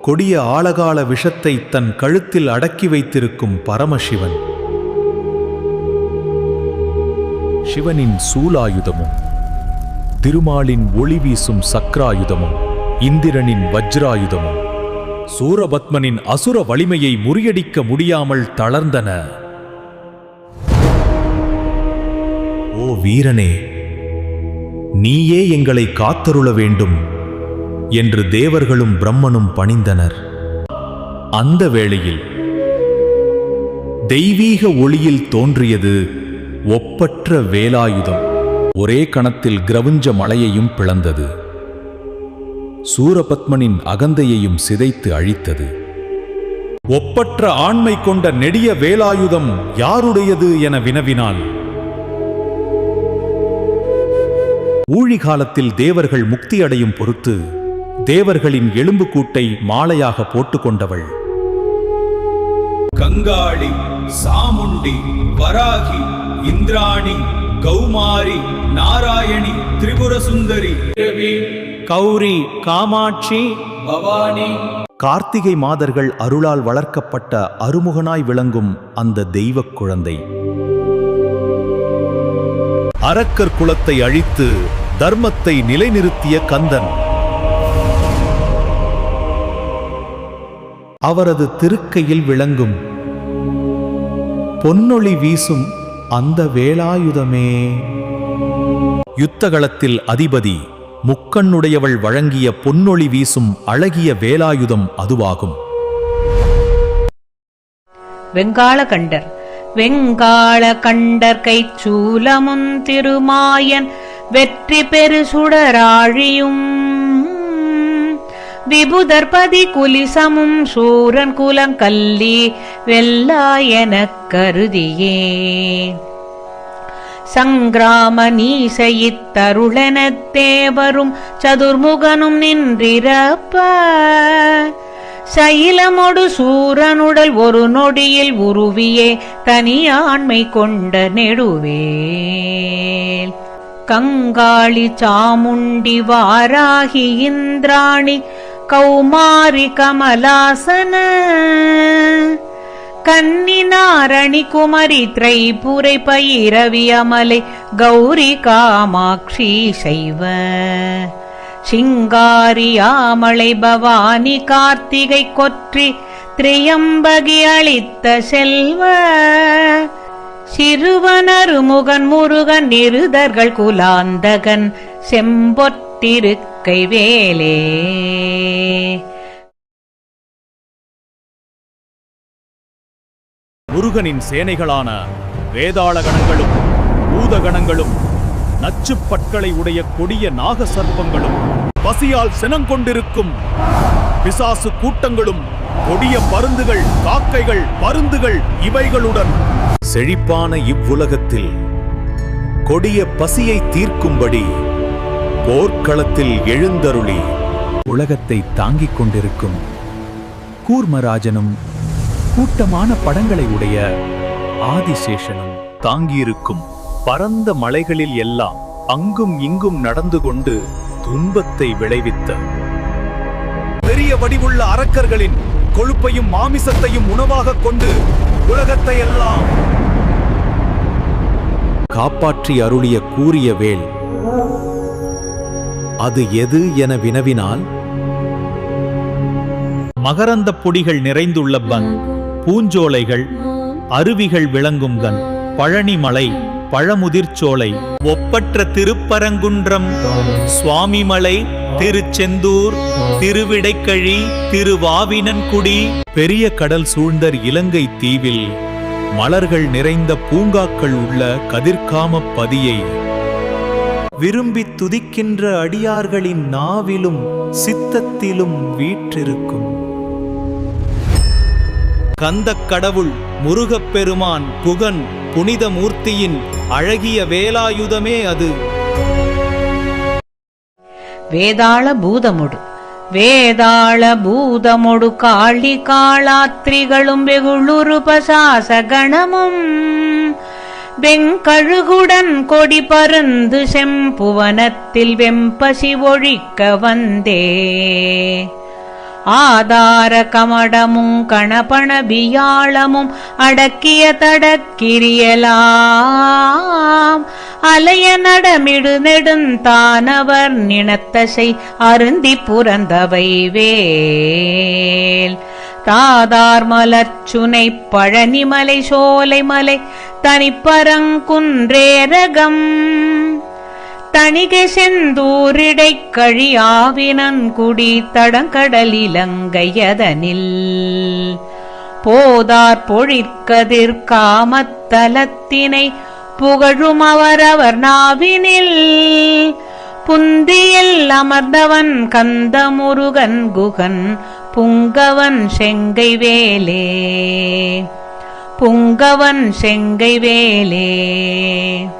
கொடிய ஆழகால விஷத்தை தன் கழுத்தில் அடக்கி வைத்திருக்கும் பரமசிவன். சிவனின் சூலாயுதமும், திருமாலின் ஒளி வீசும் சக்ராயுதமும், இந்திரனின் வஜ்ராயுதமும் சூரபத்மனின் அசுர வலிமையை முறியடிக்க முடியாமல் தளர்ந்தன. ஓ வீரனே, நீயே எங்களை காத்தருள வேண்டும் என்று தேவர்களும் பிரம்மனும் பணிந்தனர். அந்த வேளையில் தெய்வீக ஒளியில் தோன்றியது ஒப்பற்ற வேலாயுதம். ஒரே கணத்தில் கிரவுஞ்ச மலையையும் பிளந்தது. சூரபத்மனின் அகந்தையையும் சிதைத்து அழித்தது. ஒப்பற்ற ஆண்மை கொண்ட நெடிய வேலாயுதம் யாருடையது என வினவினாள். ஊழிகாலத்தில் தேவர்கள் முக்தியடையும் பொருட்டு தேவர்களின் எலும்புக்கூட்டை மாலையாக போட்டுக்கொண்டவள். கங்காளி, சாமுண்டி, வராகி, இந்திராணி, கௌமாரி, நாராயணி, திரிபுரசுந்தரி, கௌரி, காமாட்சி, பவானி, கார்த்திகை மாதர்கள் அருளால் வளர்க்கப்பட்ட அருமுகனாய் விளங்கும் அந்த தெய்வக் குழந்தை. அரக்கர் குலத்தை அழித்து தர்மத்தை நிலைநிறுத்திய கந்தன். அவரது திருக்கையில் விளங்கும் பொன்னொளி வீசும் அந்த வேலாயுதமே. யுத்தகளத்தில் அதிபதி முக்கண்ணுடையவள் வழங்கிய பொன்னொளி வீசும் அழகிய வேலாயுதம் அதுவாகும். வெங்காளகண்டர் வெங்காளகண்டர் கைச்சூலமும் திருமாயன் வெற்றி பெரு சுடராழியும் விபுதர்பதி குலிசமும் சூரன் குலங்கல்லி வெல்லாயனக் கருதியே சங்கிராம நீசையித்தருளெனத் தேவரும் சதுர்முகனும் நின்றிரப்ப சைலமொடு சூரனுடல் ஒரு நொடியில் உருவியே தனியாண்மை கொண்ட நெடுவேல். கங்காளி, சாமுண்டி, வாராகி, இந்திராணி, கௌமாரி, கமலாசன, கன்னி, நாரணி, குமரி, திரைபுரை, பைரவி, அமலை, கௌரி, காமாட்சி, சைவ, சிங்காரி, ஆமளை, பவானி, கார்த்திகை, கொற்றி, திரியம்பகி அளித்த செல்வ, சிறுவனருமுகன், முருகன், நிருதர்கள் குலாந்தகன், செம்பொற்றிருக்கை வேலே. முருகனின் சேனைகளான வேதாளகணங்களும் பூதகணங்களும் நச்சுப்பற்களை உடைய கொடிய நாக சர்ப்பங்களும் பசியால் சினங்கொண்டிருக்கும் பிசாசு கூட்டங்களும் கொடிய பருந்துகள், காக்கைகள், பருந்துகள் இவைகளுடன் செழிப்பான இவ்வுலகத்தில் கொடிய பசியை தீர்க்கும்படி போர்க்களத்தில் எழுந்தருளி உலகத்தை தாங்கிக் கொண்டிருக்கும் கூர்மராஜனும் கூட்டமான படங்களை உடைய ஆதிசேஷனும் தாங்கியிருக்கும் பரந்த மலைகளில் எல்லாம் அங்கும் இங்கும் நடந்து கொண்டு துன்பத்தை விளைவித்த பெரிய வடிவுள்ள அரக்கர்களின் கொழுப்பையும் மாமிசத்தையும் உணவாக கொண்டு உலகத்தை எல்லாம் காப்பாற்றி அருளிய கூரிய வேல் அது எது என வினவினால், மகரந்த பொடிகள் நிறைந்துள்ள பன், பூஞ்சோலைகள், அருவிகள் விளங்கும் கன், பழனிமலை, பழமுதிர்ச்சோலை, ஒப்பற்ற திருப்பரங்குன்றம், சுவாமிமலை, திருச்செந்தூர், திருவிடைக்கழி, திருவாவினன்குடி, பெரிய கடல் சூழ்ந்த இலங்கை தீவில் மலர்கள் நிறைந்த பூங்காக்கள் உள்ள கதிர்காம பதியை விரும்பி துதிக்கின்ற அடியார்களின் நாவிலும் சித்தத்திலும் வீற்றிருக்கும் கந்தக் கடவுள் முருகப்பெருமான் குகன் புனித மூர்த்தியின் அழகிய வேலாயுதமே அது. வேதாள பூதமுடு வேதாள பூதமொடு காளி காளாத்ரிகளும் வெகுளுருபசாச கணமும் வெங்கழுகுடன் கொடி பருந்து செம்புவனத்தில் வெம்பசி ஒழிக்க வந்தே ஆதார கமடமும் கணபண பியாளமும் அடக்கிய தடக்கிரியலாம் அலைய நடமிடு நெடுந்தானவர் நினத்தசை அருந்தி புரந்தவை வேல் தாதார் மலர்ச்சுனை பழனிமலை சோலைமலை தனிப்பரங்குன்றேரகம் தணிகை செந்தூரிடை கழியாவினன்குடி தடங்கடலிலங்கையதனில் போதார் பொழிற்கதிர் காமத்தலத்தினை புகழும் அவரவர் நாவினில் புந்தியில் அமர்ந்தவன் கந்தமுருகன் குகன் புங்கவன் செங்கை வேலே புங்கவன் செங்கை வேலே.